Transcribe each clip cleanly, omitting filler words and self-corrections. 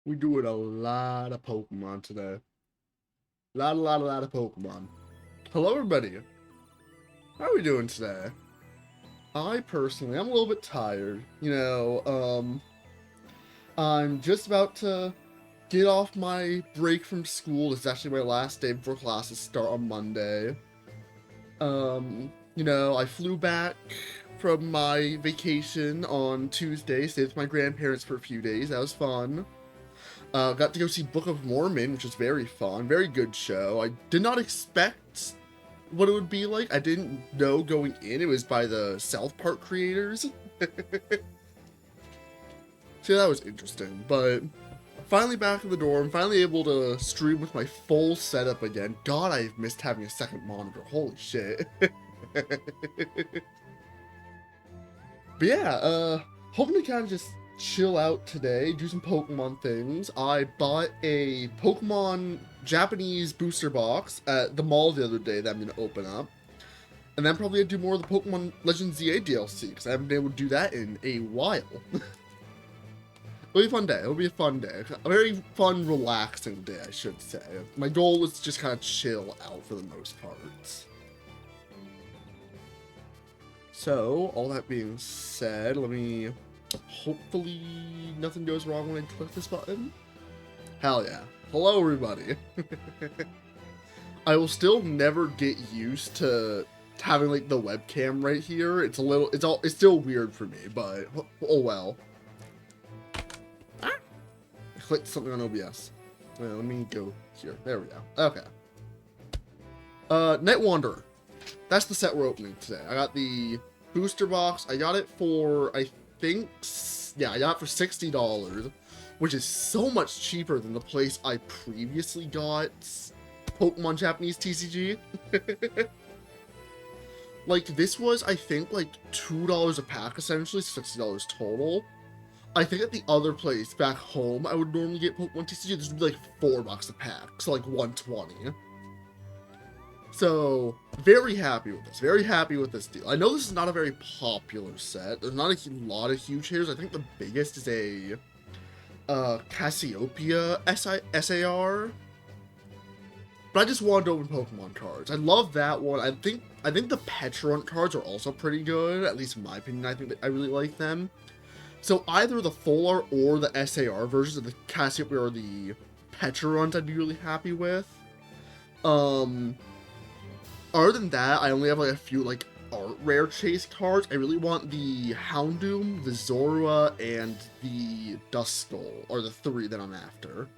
We're doing a lot of Pokemon today. A lot of Pokemon. Hello, everybody. How are we doing today? I personally, I'm a little bit tired. I'm just about to get off my break from school. It's actually my last day before classes start on Monday. I flew back from my vacation on Tuesday, stayed with my grandparents for a few days. That was fun. Got to go see Book of Mormon, which was very fun. Very good show. I did not expect what it would be like. I didn't know going in it was by the South Park creators. So that was interesting. But finally back in the dorm, finally able to stream with my full setup again. God, I've missed having a second monitor. Holy shit. But yeah, hoping to kind of just chill out today, do some Pokemon things. I bought a Pokemon Japanese booster box at the mall the other day that I'm going to open up. And then probably do more of the Pokemon Legends ZA DLC, because I haven't been able to do that in a while. It'll be a fun day. It'll be a fun day. A very fun, relaxing day, I should say. My goal was to just kind of chill out for the most part. So, all that being said, hopefully nothing goes wrong when I click this button. Hell yeah. Hello, everybody. I will still never get used to having, like, the webcam right here. It's still weird for me, but, oh well. I clicked something on OBS. Wait, let me go here. There we go. Okay. Night Wanderer. That's the set we're opening today. I got the booster box. I got it for, I got it for $60, which is so much cheaper than the place I previously got Pokemon Japanese TCG. Like, this was, I think, like, $2 a pack, essentially, $60 total. I think at the other place, back home, I would normally get Pokemon TCG. This would be, like, $4 a pack, so, like, $120. So, very happy with this. Very happy with this deal. I know this is not a very popular set. There's not a lot of huge hitters. I think the biggest is a Cassiopeia SAR. But I just wanted to open Pokemon cards. I love that one. I think the Petrarunt cards are also pretty good. At least in my opinion, I think that I really like them. So either the full art or the SAR versions of the Cassiopeia or the Petrarunt I'd be really happy with. Other than that, I only have like a few like art rare chase cards. I really want the Houndoom, the Zorua, and the Duskull are the three that I'm after.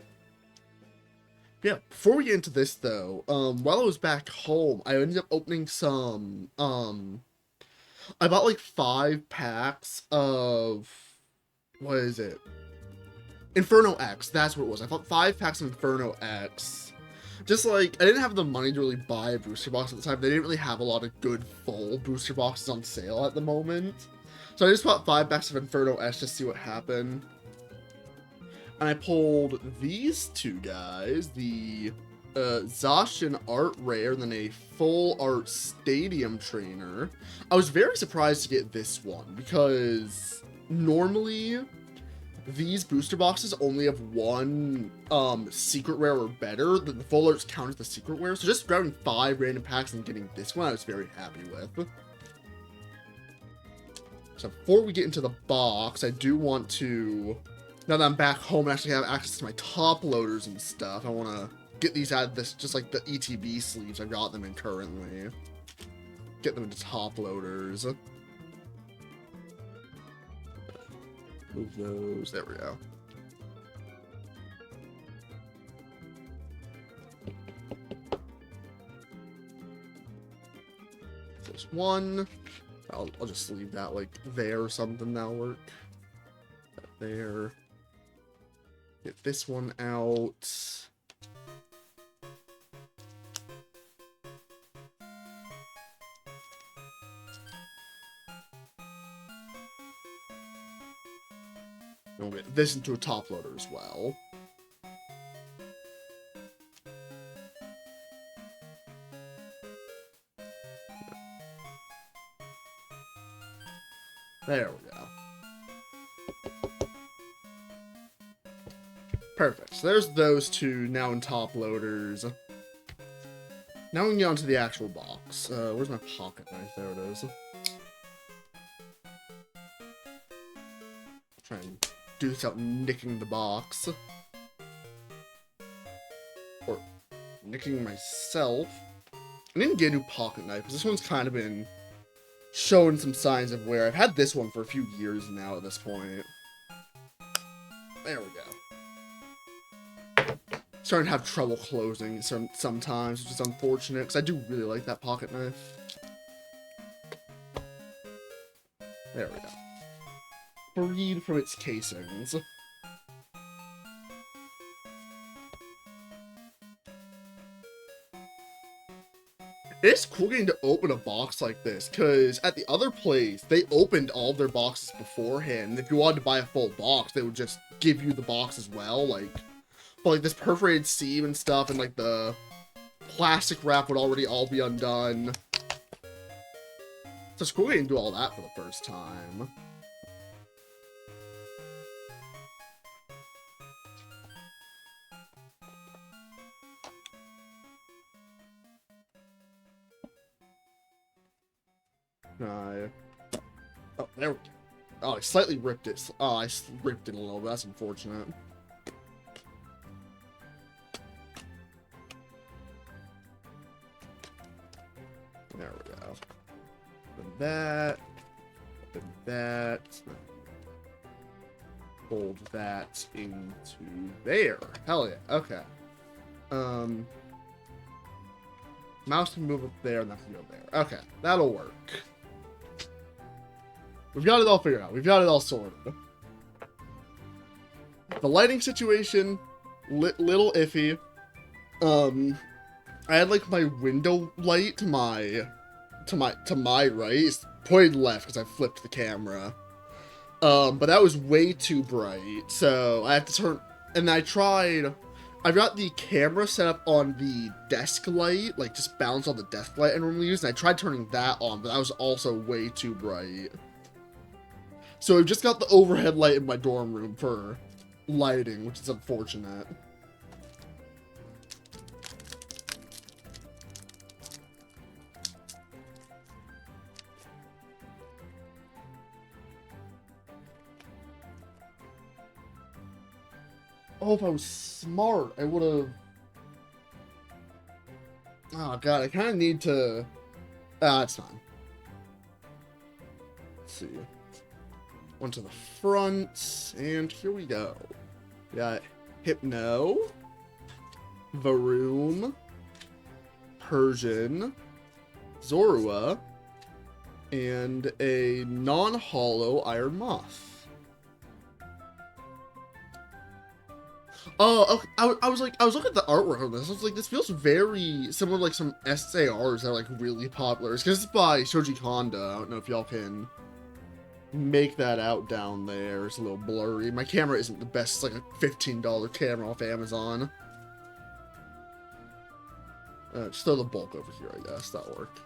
Yeah, before we get into this though, while I was back home, I ended up opening some, I bought like 5 packs of, what is it? Inferno X, that's what it was. I bought 5 packs of Inferno X. Just like, I didn't have the money to really buy a booster box at the time. They didn't really have a lot of good full booster boxes on sale at the moment. So I just bought 5 packs of Inferno S just to see what happened. And I pulled these two guys, the Zacian Art Rare, and then a Full Art Stadium Trainer. I was very surprised to get this one, because normally these booster boxes only have one secret rare or better. The full arts count as the secret rare. So just grabbing 5 random packs and getting this one, I was very happy with. So before we get into the box, I do want to, now that I'm back home and actually have access to my top loaders and stuff, I want to get these out of this, just like the ETB sleeves I've got them in currently. Get them into top loaders. Move those. There we go. There's one. I'll just leave that like there or something. That'll work. That there. Get this one out. We'll get this into a top loader as well. There we go. Perfect. So there's those two now in top loaders. Now we can get onto the actual box. Where's my pocket knife? There it is. Try and do this without nicking the box. Or nicking myself. I didn't get a new pocket knife, because this one's kind of been showing some signs of wear. I've had this one for a few years now at this point. There we go. Starting to have trouble closing sometimes, which is unfortunate, because I do really like that pocket knife. There we go. Freed from its casings. It's cool getting to open a box like this, because at the other place, they opened all their boxes beforehand, and if you wanted to buy a full box, they would just give you the box as well, like, but like this perforated seam and stuff, and like the plastic wrap would already all be undone. So it's cool getting to do all that for the first time. Oh, there we go. Oh, I slightly ripped it. Oh, I ripped it a little bit. That's unfortunate. There we go. Open that. Open that. Fold that into there. Hell yeah. Okay. Mouse can move up there, and that can go there. Okay, that'll work. We've got it all figured out. We've got it all sorted. The lighting situation, little iffy. I had like my window light to my right. It's pointed left because I flipped the camera. But that was way too bright, so I had to turn. And I've got the camera set up on the desk light, like just balance on the desk light I normally use, and I tried turning that on, but that was also way too bright. So I've just got the overhead light in my dorm room for lighting, which is unfortunate. Oh, if I was smart, I would have... Oh, God, I kind of need to... Ah, it's fine. Let's see. One to the front, and here we go. We got Hypno, Varoom, Persian, Zorua, and a non-hollow Iron Moth. Oh, okay. I was looking at the artwork on this. I was like, this feels very similar to like some SARs that are like really popular. It's because it's by Shoji Kondo. I don't know if y'all can make that out down there. It's a little blurry. My camera isn't the best. It's like a $15 camera off Amazon. Just throw the bulk over here, I guess. That'll work.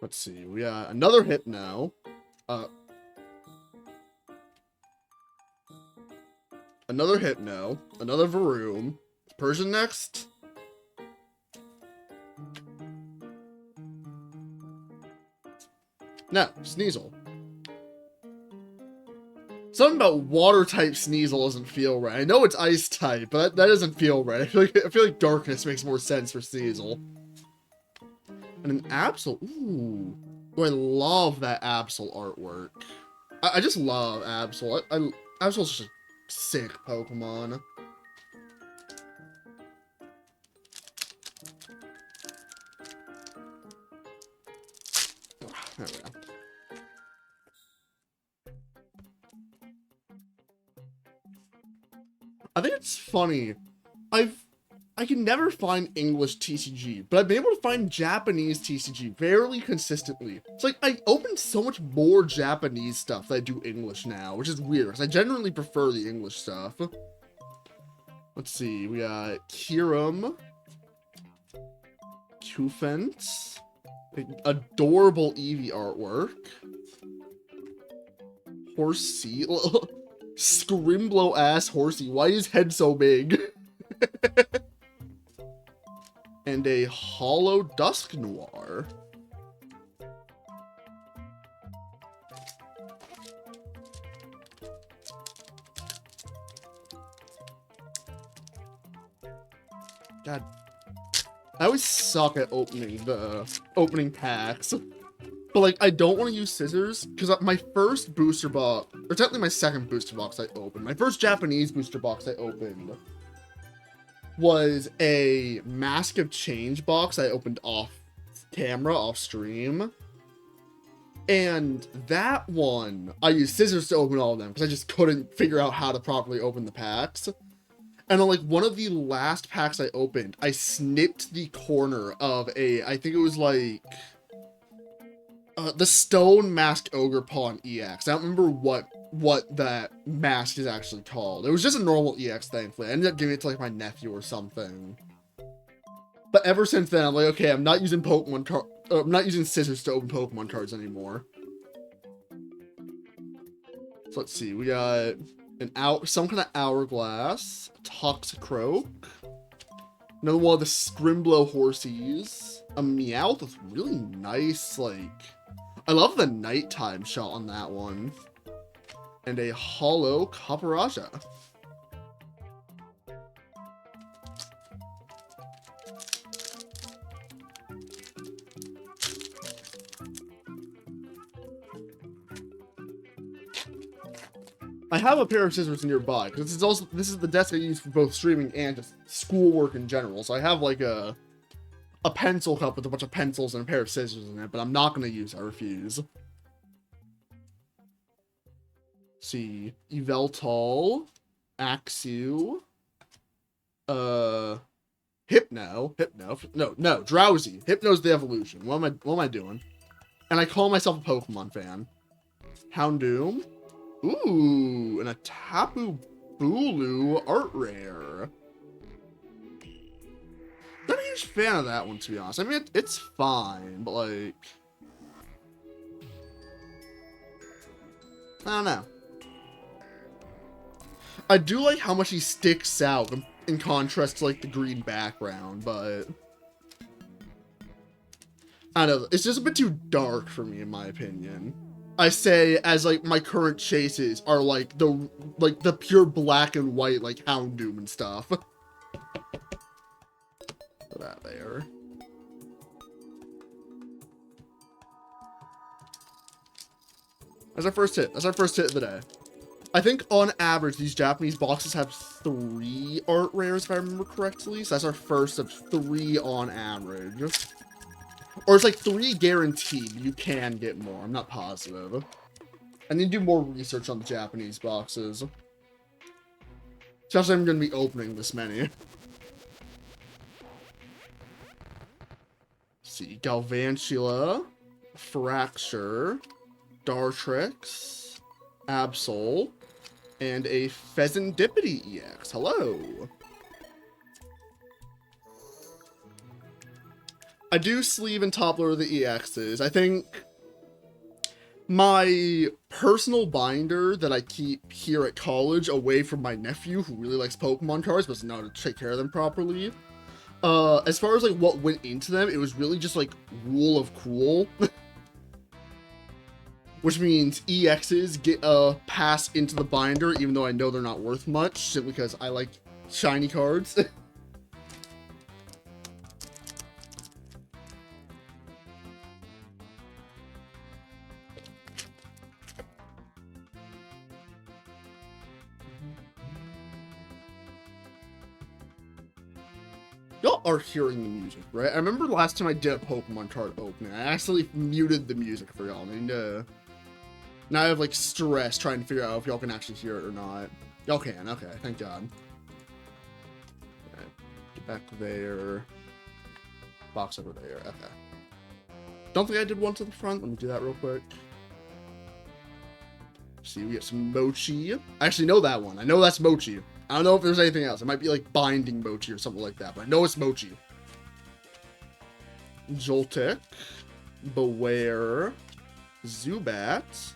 Let's see, we got another Hypno, another Hypno, another Varoom, Persian next? No, Sneasel. Something about water type Sneasel doesn't feel right. I know it's ice type, but that doesn't feel right. I feel like darkness makes more sense for Sneasel. And an Absol. Ooh. Oh, I love that Absol artwork. I just love Absol. Absol's just a sick Pokemon. There we go. I think it's funny. I've I can never find English TCG, but I've been able to find Japanese TCG fairly consistently. It's like, I open so much more Japanese stuff than I do English now, which is weird, because I generally prefer the English stuff. Let's see, we got Kirim, Kufent, adorable Eevee artwork, Horsey, Scrimblow ass Horsey, why is his head so big? And a Hollow Dusk Noir. God, I always suck at opening packs. But like, I don't want to use scissors because my first booster box, or technically my second booster box I opened, my first Japanese booster box I opened was a Mask of Change box I opened off camera, off stream. And that one, I used scissors to open all of them because I just couldn't figure out how to properly open the packs. And on like one of the last packs I opened, I snipped the corner of I think it was like the Stone Mask Ogre Pawn EX. I don't remember what that mask is actually called. It was just a normal EX, thankfully. I ended up giving it to like my nephew or something. But ever since then, I'm like, okay, I'm not using I'm not using scissors to open Pokemon cards anymore. So let's see, we got some kind of Hourglass, Toxicroak, another one of the Scrimblow Horsies, a Meowth with really nice, like, I love the nighttime shot on that one, and a Hollow Caparaja. I have a pair of scissors nearby because this is the desk I use for both streaming and just schoolwork in general. So I have like a pencil cup with a bunch of pencils and a pair of scissors in it, but I'm not going to use it. I refuse. Let's see, Yveltal, Axew, Hypno, no, Drowsy. Hypno's the evolution. What am I doing? And I call myself a Pokemon fan. Houndoom. Ooh, and a Tapu Bulu art rare. Not a huge fan of that one, to be honest. I mean, it's fine, but like, I don't know. I do like how much he sticks out in contrast to like the green background, but I don't know. It's just a bit too dark for me, in my opinion. I say as like my current chases are like the pure black and white like Houndoom and stuff. Put that there. That's our first hit. That's our first hit of the day. I think on average these Japanese boxes have 3 art rares if I remember correctly. So that's our first of 3 on average. Or it's like 3 guaranteed. You can get more. I'm not positive. I need to do more research on the Japanese boxes. Especially I'm going to be opening this many. Let's see. Galvantula. Fracture. Dartrix. Absol. And a Pheasantipity EX. Hello. I do sleeve and top loader the EXs. I think my personal binder that I keep here at college away from my nephew who really likes Pokemon cards but doesn't know how to take care of them properly. As far as like what went into them, it was really just like rule of cool. Which means EXs get a pass into the binder even though I know they're not worth much simply because I like shiny cards. Y'all are hearing the music, right? I remember the last time I did a Pokemon card opening, I actually muted the music for y'all. And now I have like stress trying to figure out if y'all can actually hear it or not. Y'all can, okay, thank God. Okay. Get Back there. Box over there. Okay. Don't think I did one to the front. Let me do that real quick. See, we get some mochi. I actually know that one. I know that's mochi. I don't know if there's anything else. It might be like binding mochi or something like that, but I know it's mochi. Joltik, Beware, Zubat,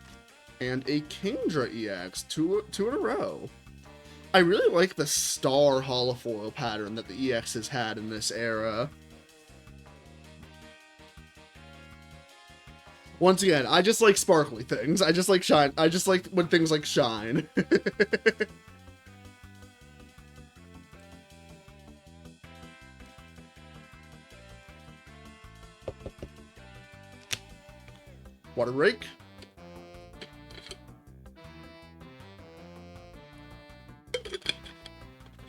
and a Kingdra EX. Two in a row. I really like the star holofoil pattern that the EX has had in this era. Once again, I just like sparkly things. I just like shine. I just like when things like shine. Water Rake.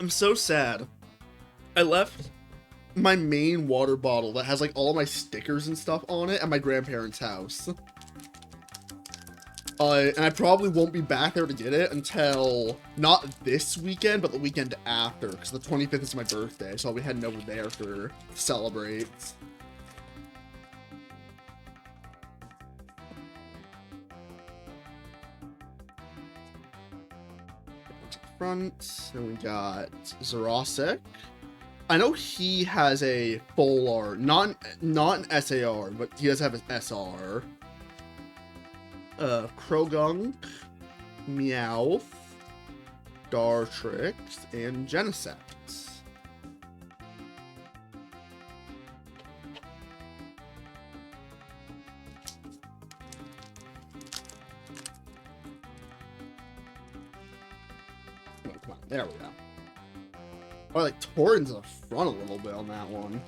I'm so sad. I left my main water bottle that has like all my stickers and stuff on it at my grandparents' house. And I probably won't be back there to get it until not this weekend, but the weekend after, because the 25th is my birthday, so I'll be heading over there to celebrate. Front, and we got Zerosek. I know he has a full art, not an SAR, but he does have his SR. Krogunk, Meowth, Dartrix, and Genesect. Oh, come on, there we go. Oh, I like Torrens in the front a little bit on that one.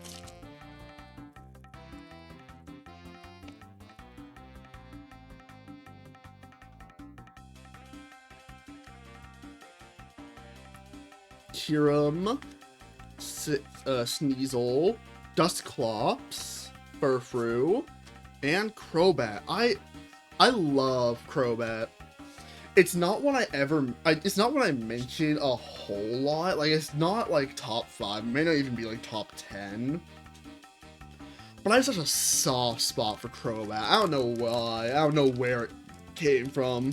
Kyurem, Sneasel, Dusclops, Furfrou, and Crobat. I love Crobat. It's not one it's not one I mention a whole lot. Like, it's not like top 5. It may not even be like top 10. But I have such a soft spot for Crobat. I don't know why. I don't know where it came from.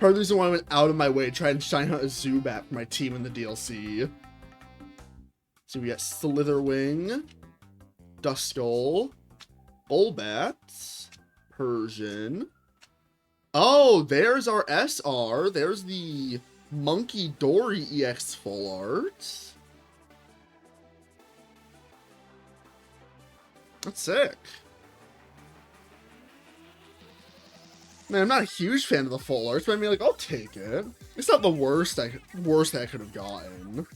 Part of the reason why I went out of my way to try and shine out a Zubat for my team in the DLC. So we got Slitherwing, Duskull, Golbat, Persian. Oh, there's our SR. There's the Monkey Dory EX full art. That's sick. Man, I'm not a huge fan of the full arts, but I mean, like, I'll take it. It's not the worst I could have gotten.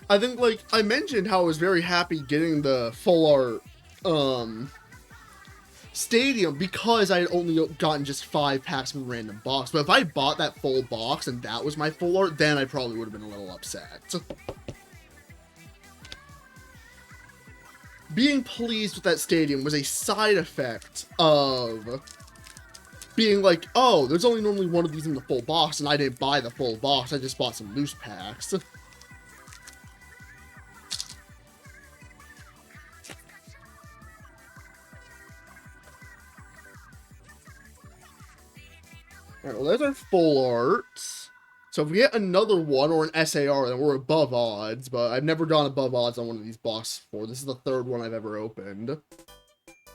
I think, like, I mentioned how I was very happy getting the full art, stadium because I had only gotten just 5 packs from a random box. But if I bought that full box and that was my full art, then I probably would have been a little upset. Being pleased with that stadium was a side effect of being like, oh, there's only normally one of these in the full box, and I didn't buy the full box, I just bought some loose packs. Alright, well, there's our full art. So if we get another one or an SAR, then we're above odds, but I've never gone above odds on one of these boxes before. This is the 3rd one I've ever opened.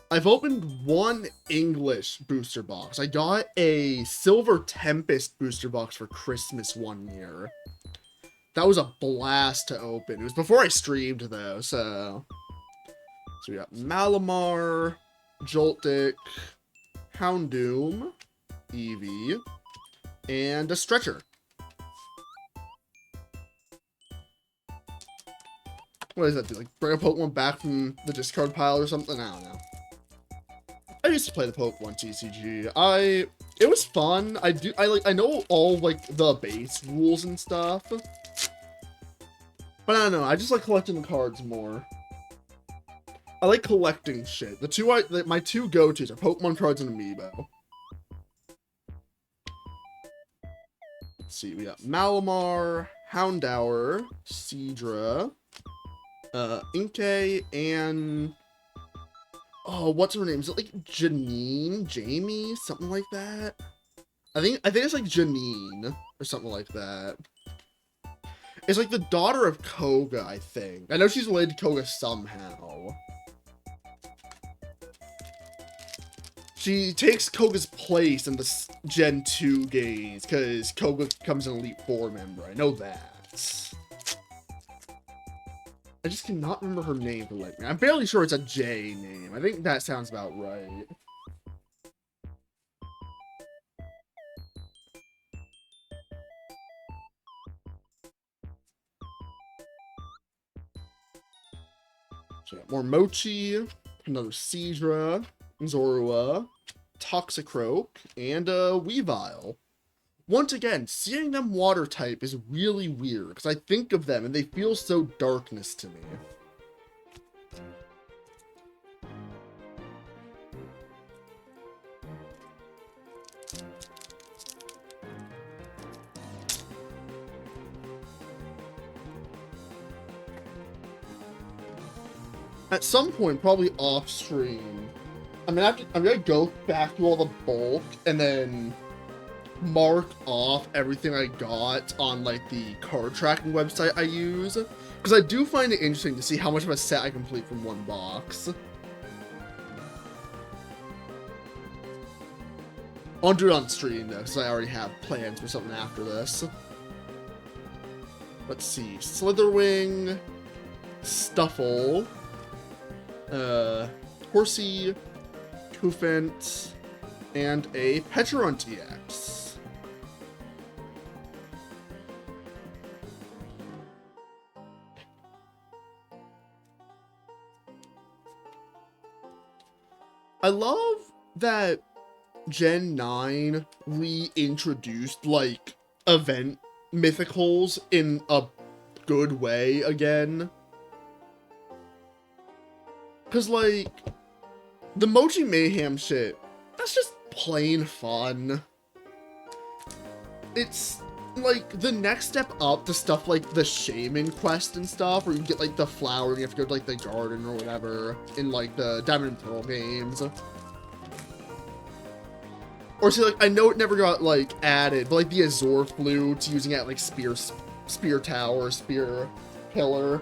I've opened one English booster box. I got a Silver Tempest booster box for Christmas one year. That was a blast to open. It was before I streamed, though, so we got Malamar, Joltik, Houndoom, Eevee, and a Stretcher. What does that do? Like, bring a Pokemon back from the discard pile or something? I don't know. I used to play the Pokemon TCG. It was fun. I know all, like, the base rules and stuff. But I don't know, I just like collecting the cards more. I like collecting shit. My two go-tos are Pokemon cards and Amiibo. Let's see, we got Malamar, Houndour, Seadra, Inkay, and oh, what's her name? Is it like Janine, Jamie, something like that? I think it's like Janine or something like that. It's like the daughter of Koga, I think. I know she's related to Koga somehow. She takes Koga's place in the Gen 2 games, because Koga becomes an Elite Four member. I know that. I just cannot remember her name for like me. I'm fairly sure it's a J name. I think that sounds about right. So we got more Mochi, another Seadra, Zorua, Toxicroak, and Weavile. Once again, seeing them water type is really weird, because I think of them and they feel so darkness to me. At some point, probably off stream, I'm gonna go back to all the bulk and then mark off everything I got on like the card tracking website I use, because I do find it interesting to see how much of a set I complete from one box. I'll do it on stream though, because I already have plans for something after this. Let's see, Slitherwing, Stuffle, Horsey, Koofant, and a Pecharunt EX. I love that Gen 9 reintroduced, like, event mythicals in a good way again. Because, like, the Mochi Mayhem shit, that's just plain fun. It's, like, the next step up to stuff like the Shaman quest and stuff, where you get, like, the flower and you have to go to, like, the garden or whatever in, like, the Diamond and Pearl games. Or see, like, I know it never got, like, added, but, like, the Azure Flute, using it at, like, Spear Tower, Spear Pillar.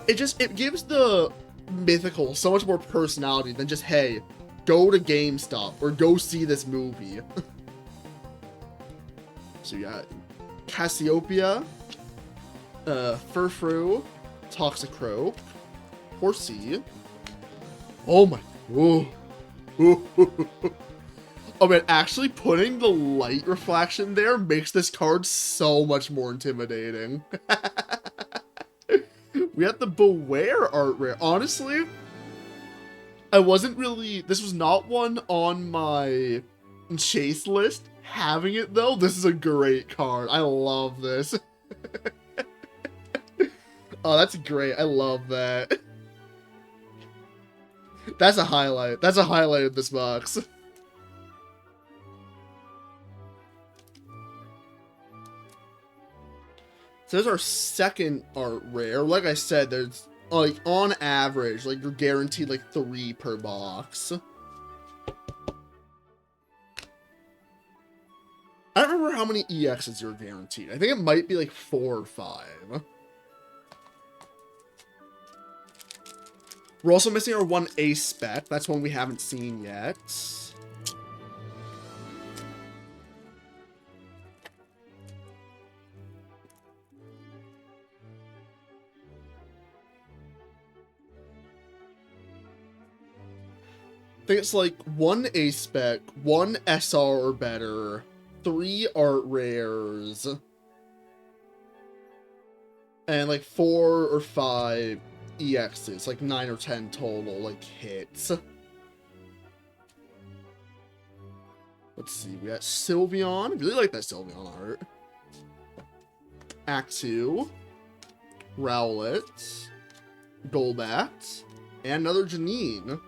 It gives the mythical so much more personality than just, hey, go to GameStop or go see this movie. So you got Cassiopeia, Furfrou, Toxicroak, Horsey. Oh my, oh. Oh man, actually putting the light reflection there makes this card so much more intimidating. We have the Beware art rare. Honestly, I wasn't really... This was not one on my chase list. Having it, though, this is a great card. I love this. Oh, that's great. I love that. That's a highlight. That's a highlight of this box. So there's our second art rare. Like I said, there's, like, on average, like, you're guaranteed, like, 3 per box. I don't remember how many EXs you're guaranteed. I think it might be, like, 4 or 5. We're also missing our one ace spec. That's one we haven't seen yet. I think it's like 1 ace spec, 1 SR or better, 3 art rares, and like 4 or 5 EXs, like 9 or 10 total, like, hits. Let's see, we got Sylveon. I really like that Sylveon art. Axew. Rowlet. Golbat, and another Janine.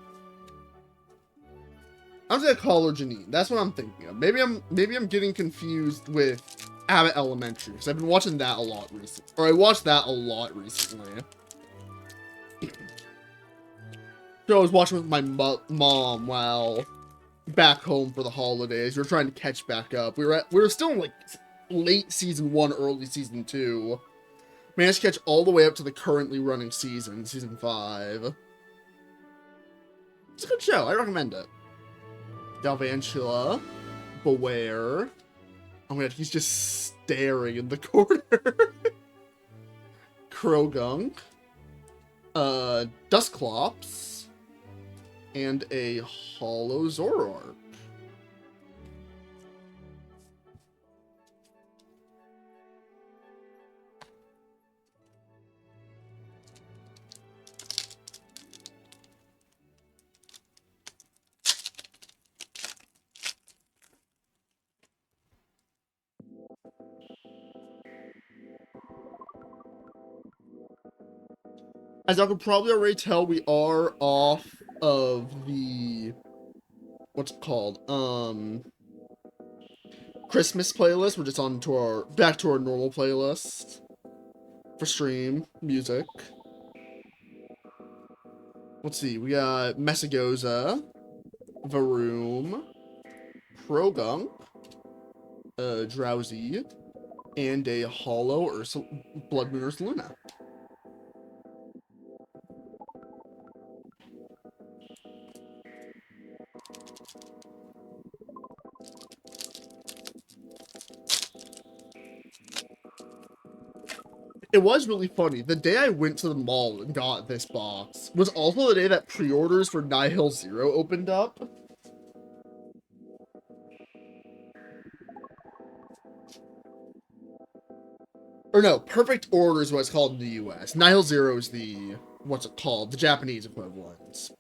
I'm just gonna call her Janine. That's what I'm thinking of. Maybe I'm getting confused with Abbott Elementary, because I've been watching that a lot recently. Or I watched that a lot recently. So I was watching with my mom while back home for the holidays. We were trying to catch back up. We were still in like late season 1, early season 2. Managed to catch all the way up to the currently running season 5. It's a good show. I recommend it. Galvantula, Beware. Oh my god, he's just staring in the corner. Krogunk, Dusclops, and a Hollow Zoroark. As I could probably already tell, we are off of the, what's it called? Christmas playlist. We're just on to back to our normal playlist for stream music. Let's see, we got Messagoza, Varoom, Krogunk, Drowsy, and a Hollow Blood Moon Ursaluna. It was really funny. The day I went to the mall and got this box was also the day that pre-orders for Nihil Zero opened up. Or no, Perfect Order is what it's called in the US. Nihil Zero is the, what's it called? The Japanese equivalent.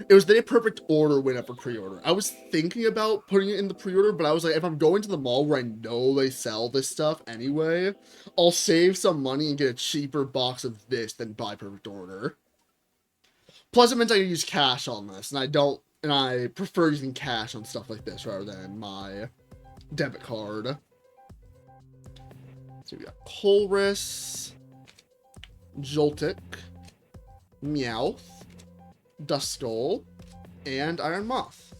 It was the day Perfect Order went up for pre-order. I was thinking about putting it in the pre-order, but I was like, if I'm going to the mall where I know they sell this stuff anyway, I'll save some money and get a cheaper box of this than buy Perfect Order. Plus, it meant I could use cash on this, and I prefer using cash on stuff like this rather than my debit card. So we got Colress, Joltik, Meowth, Duskull, and Iron Moth.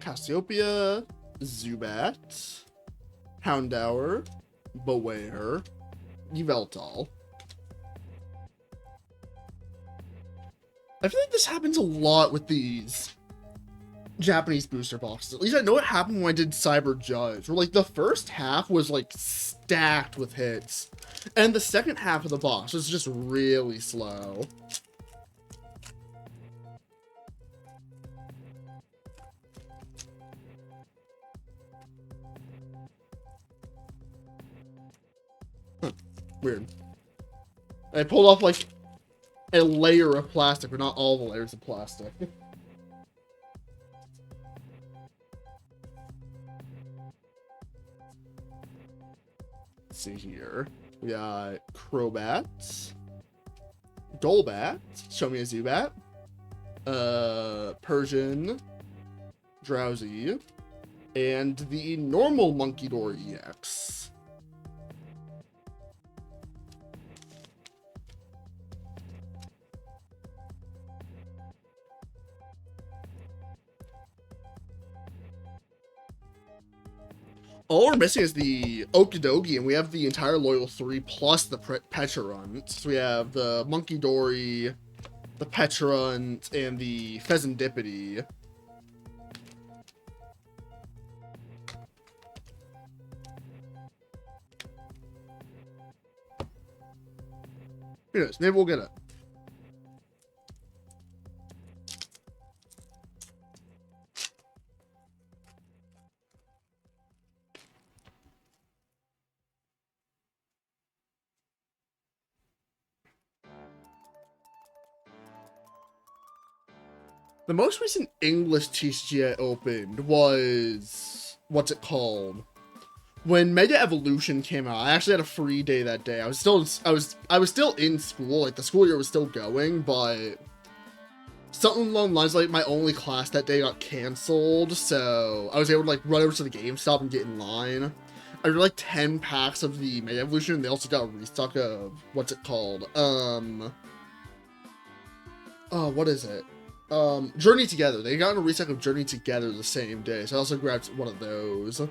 Cassiopeia, Zubat, Houndour, Beware, Yveltal. I feel like this happens a lot with these Japanese booster boxes. At least I know it happened when I did Cyber Judge, where like the first half was like stacked with hits, and the second half of the box was just really slow. Weird. I pulled off like a layer of plastic, but not all the layers of plastic. Let's see here. We got Crobat, Golbat, show me a Zubat, Persian, Drowsy, and the normal Monkey Door EX. All we're missing is the Okidogi, and we have the entire Loyal 3 plus the Pecharunt. So we have the Monkey Dory, the Pecharunt, and the Pheasantipity. Who knows? Maybe we'll get it. The most recent English TCG I opened was, what's it called? When Mega Evolution came out, I actually had a free day that day. I was still in school, like the school year was still going, but something along the lines like my only class that day got canceled, so I was able to like run over to the GameStop and get in line. I did like 10 packs of the Mega Evolution, and they also got a restock of, what's it called? Oh, what is it? Journey Together. They got a restock of Journey Together the same day, so I also grabbed one of those. Okay,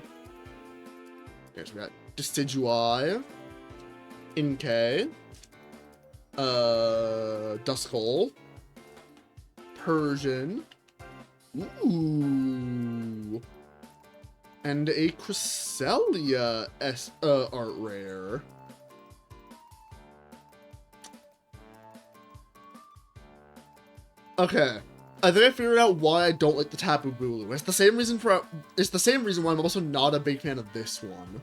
so we got Decidui, Inkay, Duskull, Persian, ooh, and a Cresselia art rare. Okay, I think I figured out why I don't like the Tapu Bulu. It's the same reason why I'm also not a big fan of this one.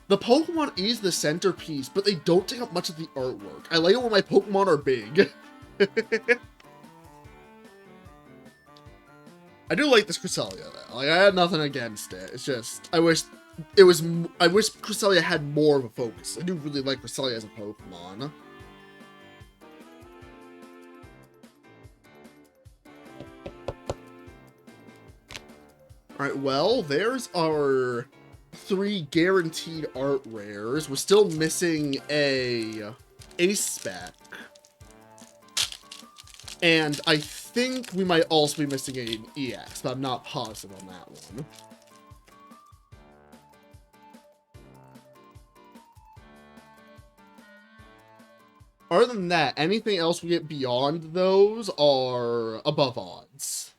The Pokemon is the centerpiece, but they don't take up much of the artwork. I like it when my Pokemon are big. I do like this Cresselia though. Like, I had nothing against it. It's just I wish Cresselia had more of a focus. I do really like Cresselia as a Pokemon. Alright, well, there's our 3 guaranteed art rares. We're still missing a Ace Spec. And I think we might also be missing an EX, but I'm not positive on that one. Other than that, anything else we get beyond those are above odds.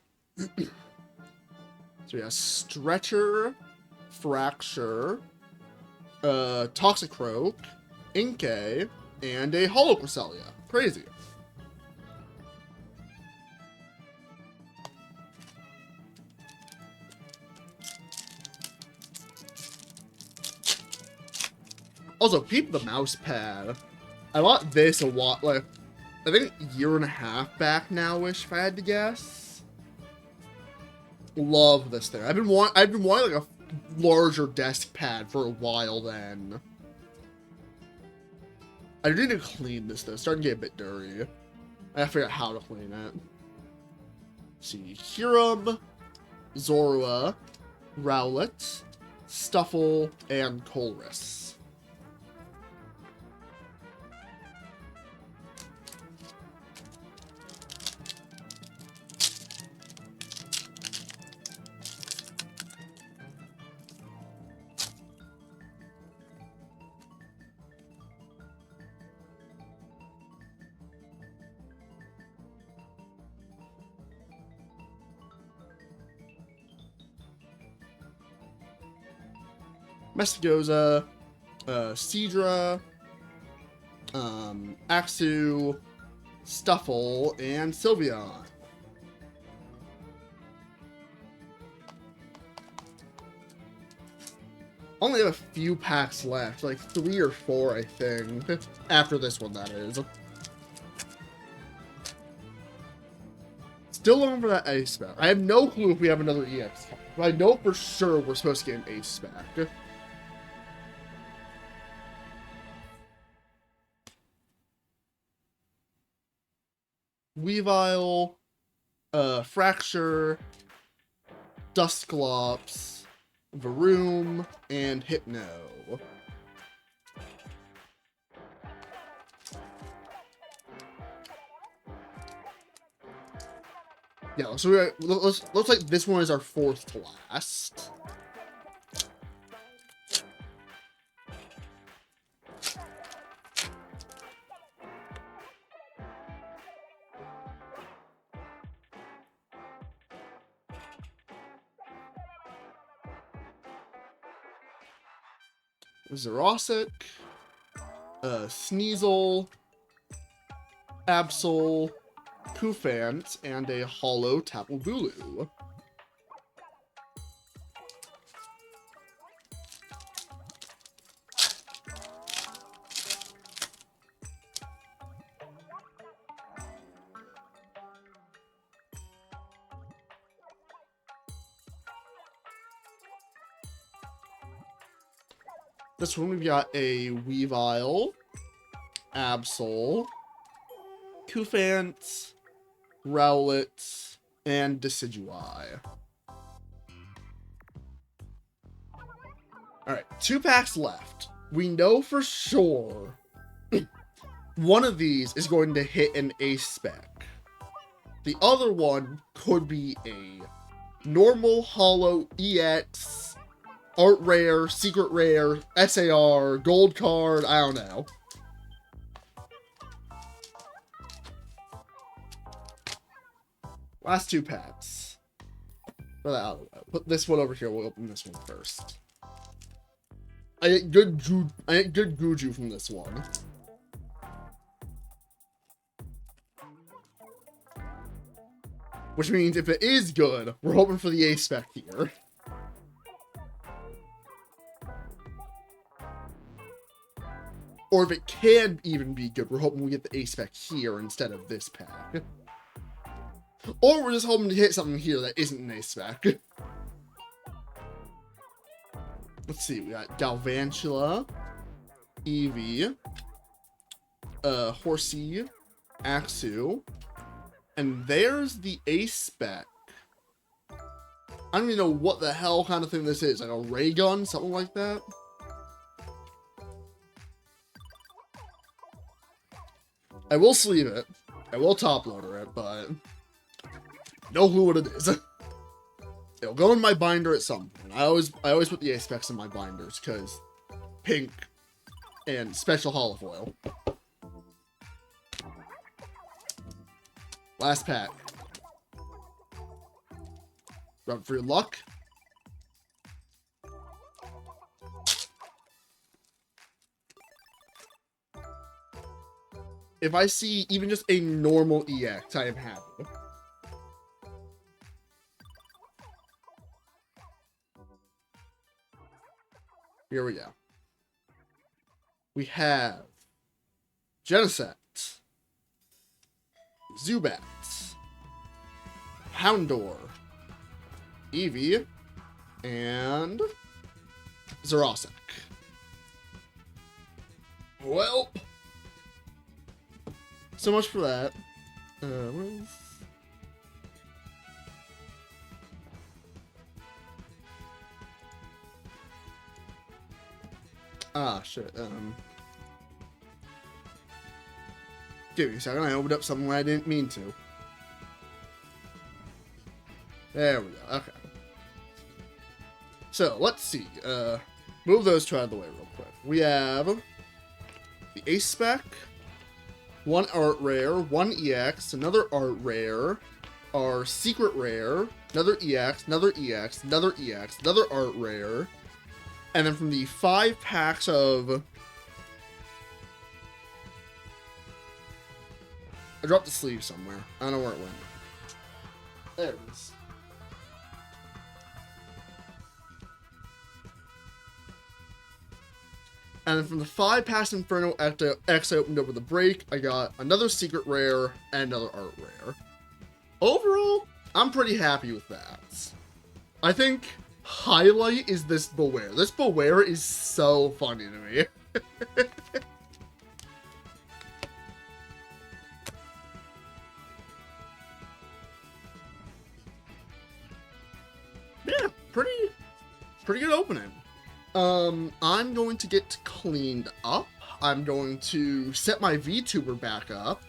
So we have Stretcher, Fracture, Toxicroak, Inkay, and a Holo Cresselia. Crazy. Also, peep the mouse pad. I bought this a while, like, I think a year and a half back now-ish, if I had to guess. Love this thing. I've been wanting like a larger desk pad for a while then. I need to clean this though. It's starting to get a bit dirty. I gotta figure out how to clean it. Let's see, Hiram, Zorua, Rowlet, Stuffle, and Colress. Mestigoza, Seadra, Axu, Stuffle, and Sylveon. Only have a few packs left, like 3 or 4, I think. After this one, that is. Still looking for that Ace Spec. I have no clue if we have another EX, but I know for sure we're supposed to get an Ace Spec. Weavile, Fracture, Dusclops, Varoom, and Hypno. Yeah, so looks like this one is our 4th to last. Zerosic, Sneasel, Absol, Kufant, and a Holo Tapu Bulu. This one we've got a Weavile, Absol, Cufant, Rowlet, and Decidueye. Alright, 2 packs left. We know for sure one of these is going to hit an ace spec. The other one could be a normal, holo, EX, art rare, secret rare, SAR, gold card, I don't know. Last 2 packs. Put this one over here, we'll open this one first. I get good Guju from this one. Which means if it is good, we're hoping for the ace spec here. Or if it can even be good, we're hoping we get the ace spec here instead of this pack. Or we're just hoping to hit something here that isn't an ace spec. Let's see, we got Galvantula, Eevee, Horsey, Axew, and there's the ace spec. I don't even know what the hell kind of thing this is, like a ray gun, something like that. I will sleeve it, I will top loader it, but no clue what it is. It'll go in my binder at some point. I always put the ace specs in my binders because pink and special holofoil. Last pack. Rub for your luck. If I see even just a normal EX, I am happy. Here we go. We have Genesect, Zubat, Houndour, Eevee, and Zerosek. Well, so much for that. Ah, shit. Give me a second. I opened up something I didn't mean to. There we go. Okay. So, let's see. Move those two out of the way real quick. We have the ace spec, one art rare, one EX, another art rare, our secret rare, another EX, another EX, another EX, another art rare, and then from the 5 packs of... I dropped the sleeve somewhere. I don't know where it went. There it is. And then from the 5 packs Inferno X I opened up with a break, I got another secret rare and another art rare. Overall, I'm pretty happy with that. I think highlight is this Beware. This Beware is so funny to me. Yeah, pretty good opening. I'm going to get cleaned up. I'm going to set my VTuber back up.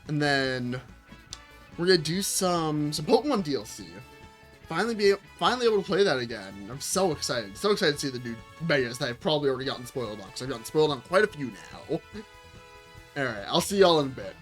And then we're gonna do some Pokemon DLC. Finally able to play that again. I'm so excited. So excited to see the new megas that I've probably already gotten spoiled on, because I've gotten spoiled on quite a few now. Alright, I'll see y'all in a bit.